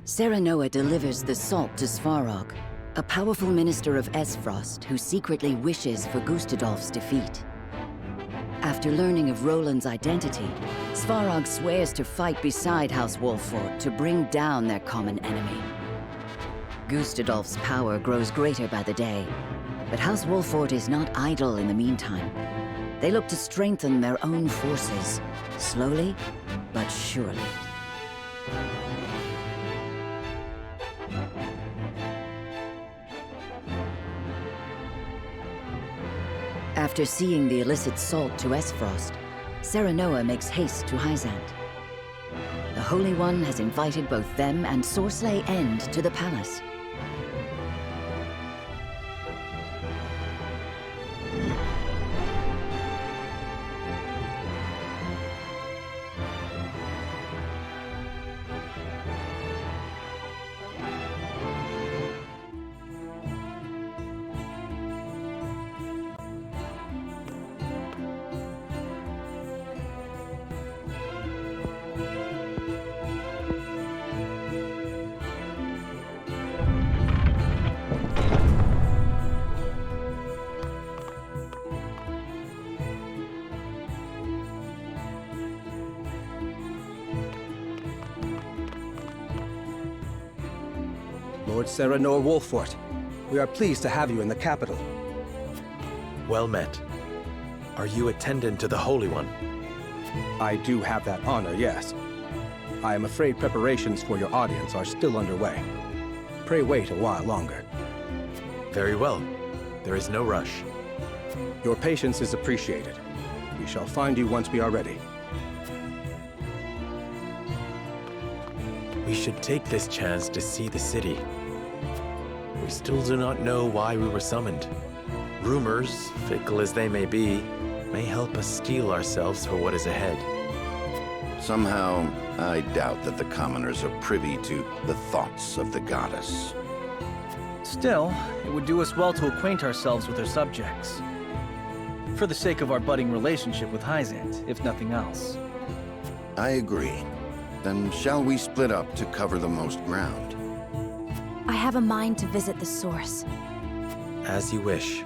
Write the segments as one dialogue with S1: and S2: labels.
S1: Serenoa delivers the salt to Svarog, a powerful minister of Esfrost who secretly wishes for Gustadolf's defeat. After learning of Roland's identity, Svarog swears to fight beside House Wolffort to bring down their common enemy. Gustadolf's power grows greater by the day, but House Wolffort is not idle in the meantime. They look to strengthen their own forces, slowly but surely. After seeing the illicit salt to Esfrost, Serenoa makes haste to Hyzant. The Holy One has invited both them and Sorsley End to the palace.
S2: Lord Serenoa Wolffort, we are pleased to have you in the capital.
S3: Well met. Are you attendant to the Holy One?
S2: I do have that honor, yes. I am afraid preparations for your audience are still underway. Pray wait a while longer.
S3: Very well. There is no rush.
S2: Your patience is appreciated. We shall find you once we are ready.
S3: We should take this chance to see the city. We still do not know why we were summoned. Rumors, fickle as they may be, may help us steel ourselves for what is ahead.
S4: Somehow, I doubt that the commoners are privy to the thoughts of the goddess.
S5: Still, it would do us well to acquaint ourselves with her subjects. For the sake of our budding relationship with Hyzant, if nothing else.
S4: I agree. Then shall we split up to cover the most ground?
S6: I have a mind to visit the source.
S3: As you wish.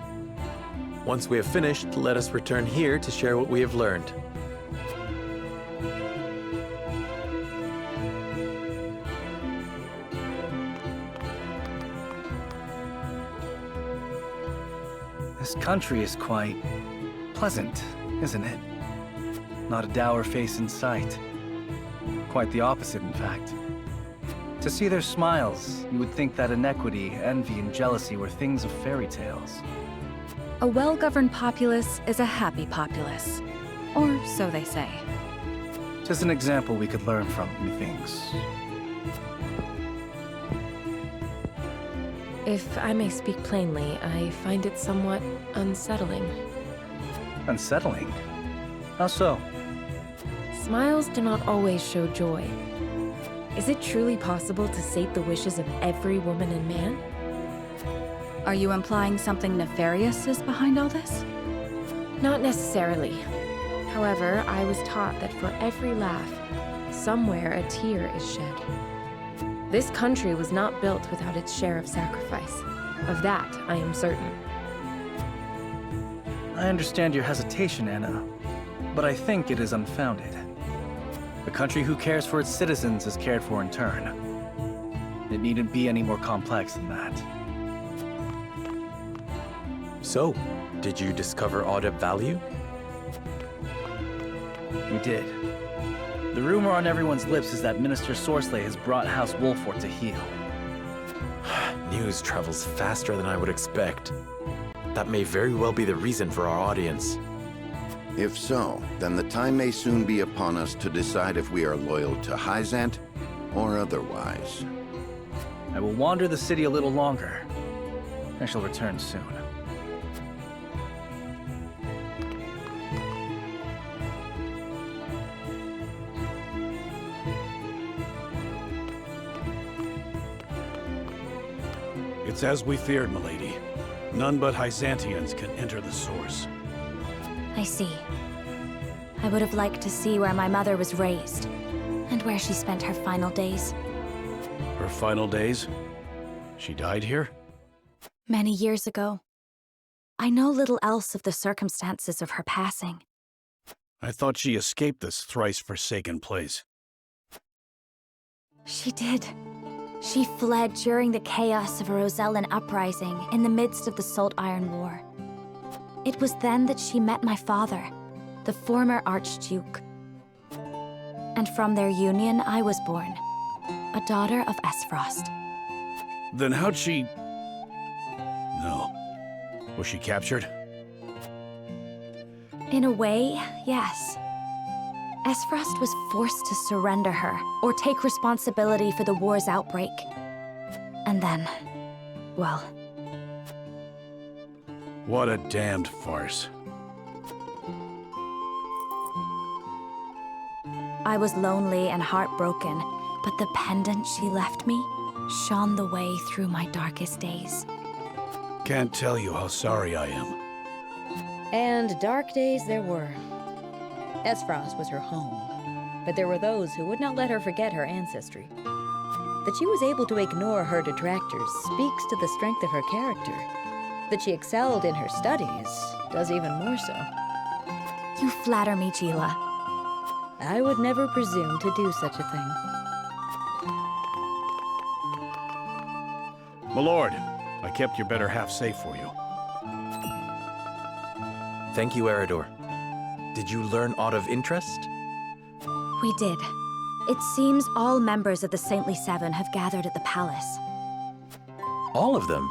S3: Once we have finished, let us return here to share what we have learned.
S5: This country is quite pleasant, isn't it? Not a dour face in sight. Quite the opposite, in fact. To see their smiles, you would think that inequity, envy, and jealousy were things of fairy tales.
S6: A well-governed populace is a happy populace. Or so they say.
S5: Just an example we could learn from, methinks.
S7: If I may speak plainly, I find it somewhat unsettling.
S5: Unsettling? How so?
S7: Smiles do not always show joy. Is it truly possible to sate the wishes of every woman and man?
S6: Are you implying something nefarious is behind all this?
S7: Not necessarily. However, I was taught that for every laugh, somewhere a tear is shed. This country was not built without its share of sacrifice. Of that, I am certain.
S5: I understand your hesitation, Anna, but I think it is unfounded. A country who cares for its citizens is cared for in turn. It needn't be any more complex than that.
S3: So, did you discover aught of value?
S5: We did. The rumor on everyone's lips is that Minister Sorsley has brought House Wolffort to heel.
S3: News travels faster than I would expect. That may very well be the reason for our audience.
S4: If so, then the time may soon be upon us to decide if we are loyal to Hyzant or otherwise.
S5: I will wander the city a little longer. I shall return soon.
S8: It's as we feared, milady. None but Hyzantians can enter the source.
S6: I see. I would have liked to see where my mother was raised, and where she spent her final days.
S8: Her final days? She died here?
S6: Many years ago. I know little else of the circumstances of her passing.
S8: I thought she escaped this thrice-forsaken place.
S6: She did. She fled during the chaos of a Rosellan uprising in the midst of the Salt Iron War. It was then that she met my father, the former Archduke. And from their union, I was born, a daughter of Esfrost.
S8: Then how'd she... No. Was she captured?
S6: In a way, yes. Esfrost was forced to surrender her, or take responsibility for the war's outbreak. And then, well...
S8: What a damned farce.
S6: I was lonely and heartbroken, but the pendant she left me shone the way through my darkest days.
S8: Can't tell you how sorry I am.
S9: And dark days there were. Esfrost was her home, but there were those who would not let her forget her ancestry. That she was able to ignore her detractors speaks to the strength of her character. That she excelled in her studies does even more so.
S6: You flatter me, Gila.
S9: I would never presume to do such a thing.
S8: My lord, I kept your better half safe for you.
S3: Thank you, Eridor. Did you learn aught of interest?
S6: We did. It seems all members of the Saintly Seven have gathered at the palace.
S3: All of them?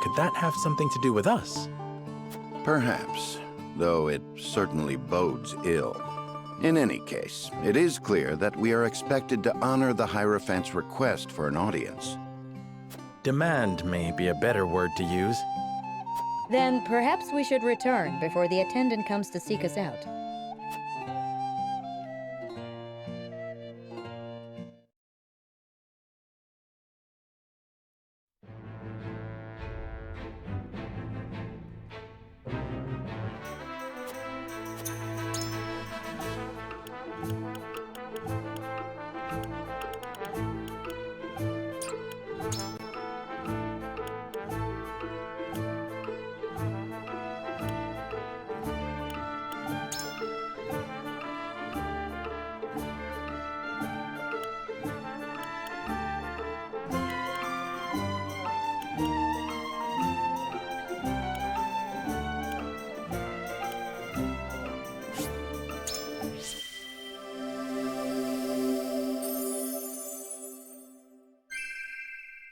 S3: Could that have something to do with us?
S4: Perhaps, though it certainly bodes ill. In any case, it is clear that we are expected to honor the Hierophant's request for an audience.
S3: Demand may be a better word to use.
S9: Then perhaps we should return before the attendant comes to seek us out.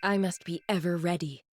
S7: I must be ever ready.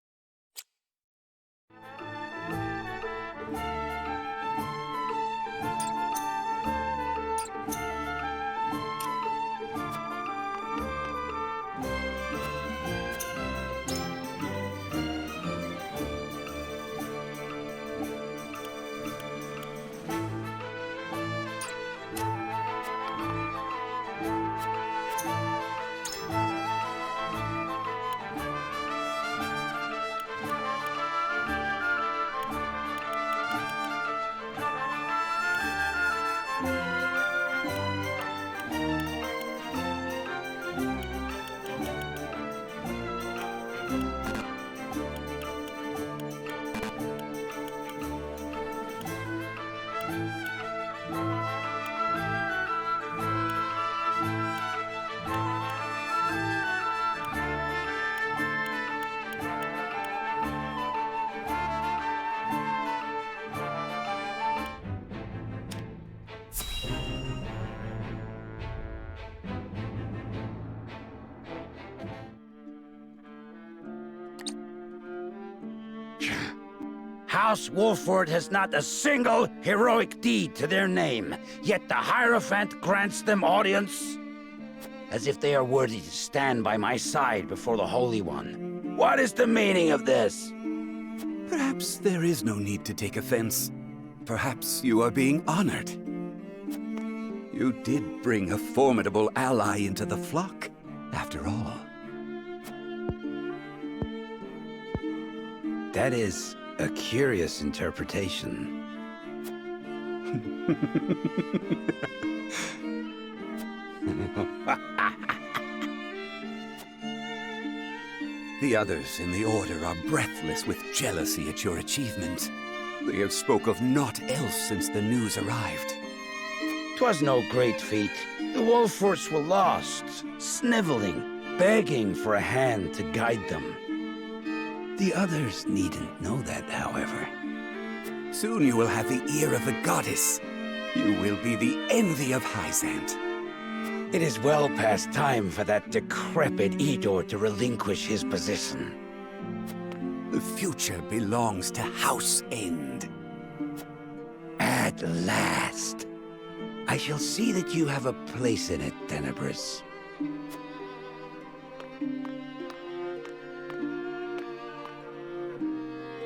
S10: House Wolford has not a single heroic deed to their name, yet the Hierophant grants them audience? As if they are worthy to stand by my side before the Holy One. What is the meaning of this?
S11: Perhaps there is no need to take offense. Perhaps you are being honored. You did bring a formidable ally into the flock, after all.
S10: That is a curious interpretation.
S11: The others in the Order are breathless with jealousy at your achievement. They have spoke of naught else since the news arrived.
S10: 'Twas no great feat. The Wolforts were lost, sniveling, begging for a hand to guide them. The others needn't know that, however.
S11: Soon you will have the ear of the goddess. You will be the envy of Hyzant.
S10: It is well past time for that decrepit Edor to relinquish his position.
S11: The future belongs to House End.
S10: At last. I shall see that you have a place in it, Tenebris.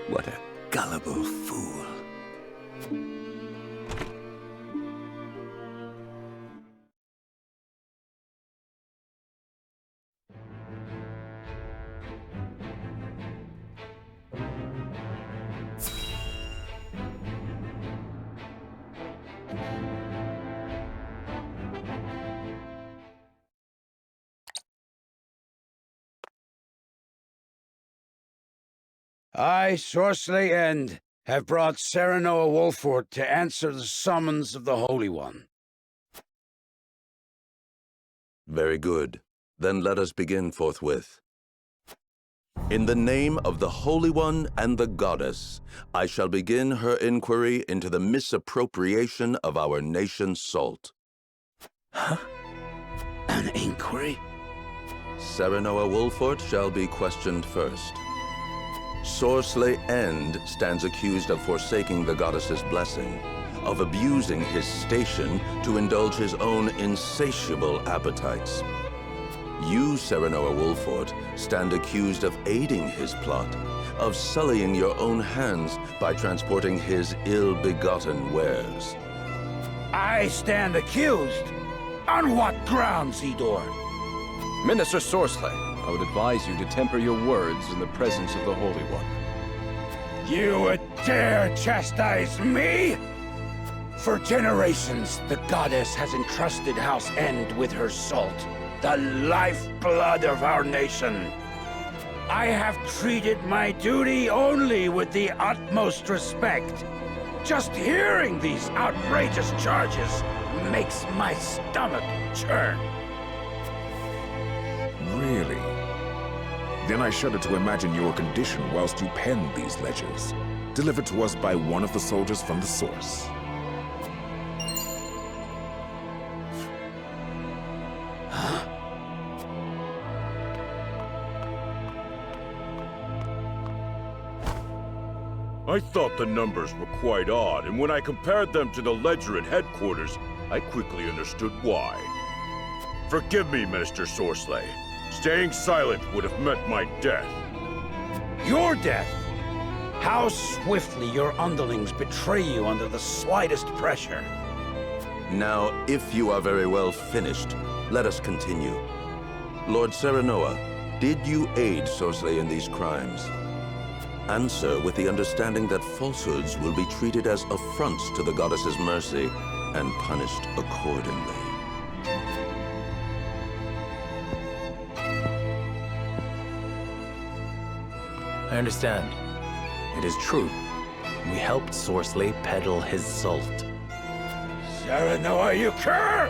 S11: What a gullible fool.
S10: I, Sorceley End, have brought Serenoa Wolfort to answer the summons of the Holy One.
S12: Very good. Then let us begin forthwith. In the name of the Holy One and the Goddess, I shall begin her inquiry into the misappropriation of our nation's salt.
S10: Huh? An inquiry?
S12: Serenoa Wolfort shall be questioned first. Sorceley End stands accused of forsaking the goddess's blessing, of abusing his station to indulge his own insatiable appetites. You, Serenoa Wolfort, stand accused of aiding his plot, of sullying your own hands by transporting his ill-begotten wares.
S10: I stand accused? On what grounds, Edor?
S13: Minister Sorceley, I would advise you to temper your words in the presence of the Holy One.
S10: You would dare chastise me? For generations, the goddess has entrusted House End with her salt, the lifeblood of our nation. I have treated my duty only with the utmost respect. Just hearing these outrageous charges makes my stomach churn.
S14: Really? Then I shudder to imagine your condition whilst you penned these ledgers, delivered to us by one of the soldiers from the source.
S10: Huh?
S15: I thought the numbers were quite odd, and when I compared them to the ledger at headquarters, I quickly understood why. Forgive me, Minister Sorceley. Staying silent would have meant my death.
S10: Your death? How swiftly your underlings betray you under the slightest pressure.
S12: Now, if you are very well finished, let us continue. Lord Serenoa, did you aid Sorceley in these crimes? Answer with the understanding that falsehoods will be treated as affronts to the goddess's mercy and punished accordingly.
S3: I understand. It is true. We helped Sorceley peddle his salt.
S10: Serenoa, you cur!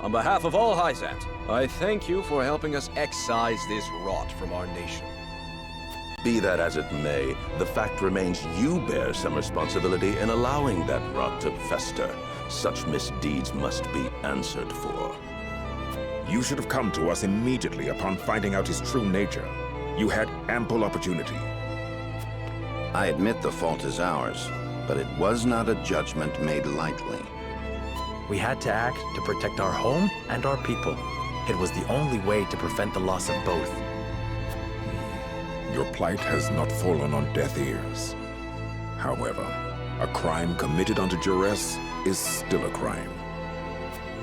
S13: On behalf of all Hyzant, I thank you for helping us excise this rot from our nation.
S12: Be that as it may, the fact remains you bear some responsibility in allowing that rot to fester. Such misdeeds must be answered for.
S14: You should have come to us immediately upon finding out his true nature. You had ample opportunity.
S4: I admit the fault is ours, but it was not a judgment made lightly.
S3: We had to act to protect our home and our people. It was the only way to prevent the loss of both.
S14: Your plight has not fallen on deaf ears. However, a crime committed under duress is still a crime.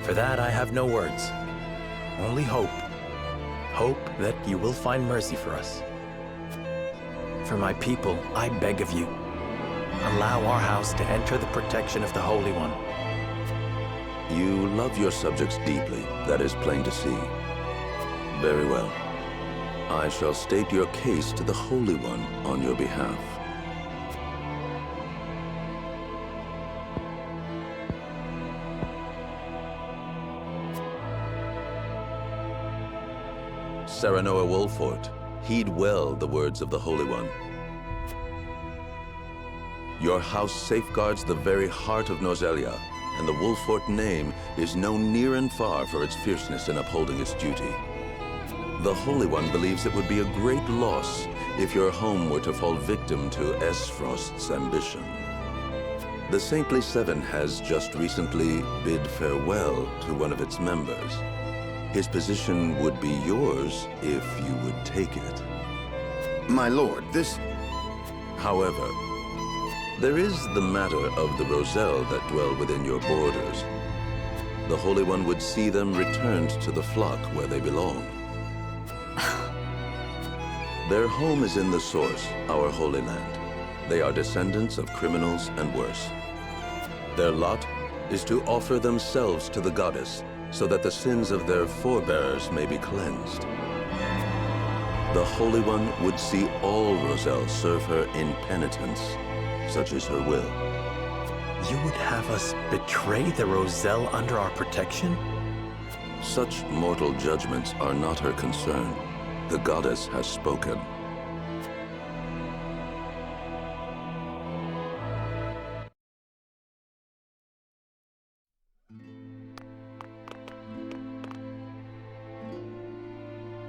S3: For that, I have no words. Only hope. Hope that you will find mercy for us. For my people, I beg of you, allow our house to enter the protection of the Holy One.
S12: You love your subjects deeply, that is plain to see. Very well. I shall state your case to the Holy One on your behalf. Serenoa Wolfort, heed well the words of the Holy One. Your house safeguards the very heart of Norzelia, and the Wolfort name is known near and far for its fierceness in upholding its duty. The Holy One believes it would be a great loss if your home were to fall victim to Esfrost's ambition. The Saintly Seven has just recently bid farewell to one of its members. His position would be yours if you would take it.
S4: My lord, this...
S12: However, there is the matter of the Roselle that dwell within your borders. The Holy One would see them returned to the flock where they belong. Their home is in the Source, our Holy Land. They are descendants of criminals and worse. Their lot is to offer themselves to the goddess so that the sins of their forebears may be cleansed. The Holy One would see all Roselle serve her in penitence, such is her will.
S3: You would have us betray the Roselle under our protection?
S12: Such mortal judgments are not her concern. The goddess has spoken.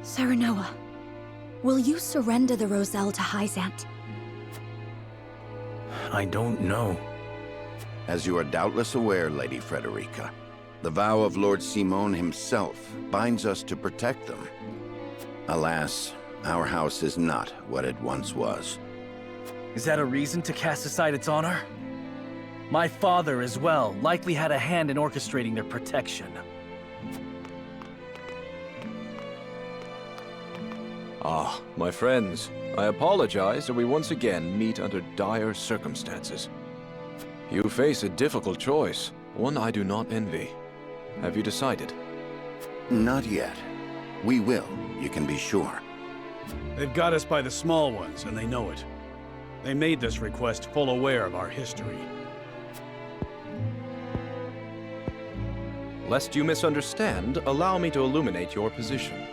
S6: Serenoa, will you surrender the Roselle to Hyzant?
S3: I don't know.
S4: As you are doubtless aware, Lady Frederica, the vow of Lord Simon himself binds us to protect them. Alas, our house is not what it once was.
S5: Is that a reason to cast aside its honor? My father, as well, likely had a hand in orchestrating their protection.
S13: Ah, my friends, I apologize that we once again meet under dire circumstances. You face a difficult choice, one I do not envy. Have you decided?
S4: Not yet. We will, you can be sure.
S8: They've got us by the small ones, and they know it. They made this request full aware of our history.
S2: Lest you misunderstand, allow me to illuminate your position.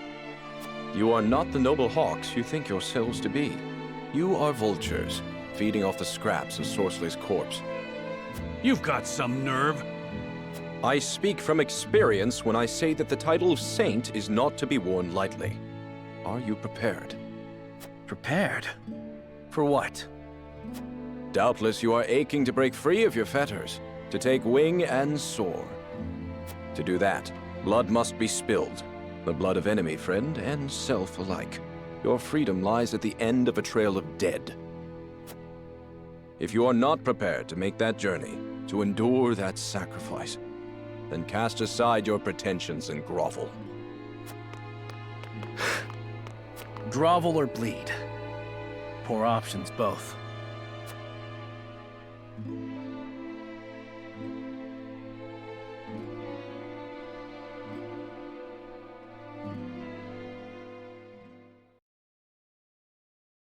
S2: You are not the noble hawks you think yourselves to be. You are vultures, feeding off the scraps of Sorceley's corpse.
S8: You've got some nerve.
S2: I speak from experience when I say that the title of Saint is not to be worn lightly. Are you prepared?
S5: Prepared? For what?
S2: Doubtless you are aching to break free of your fetters, to take wing and soar. To do that, blood must be spilled. The blood of enemy, friend, and self alike. Your freedom lies at the end of a trail of dead. If you are not prepared to make that journey, to endure that sacrifice, then cast aside your pretensions and grovel.
S5: Grovel or bleed? Poor options, both.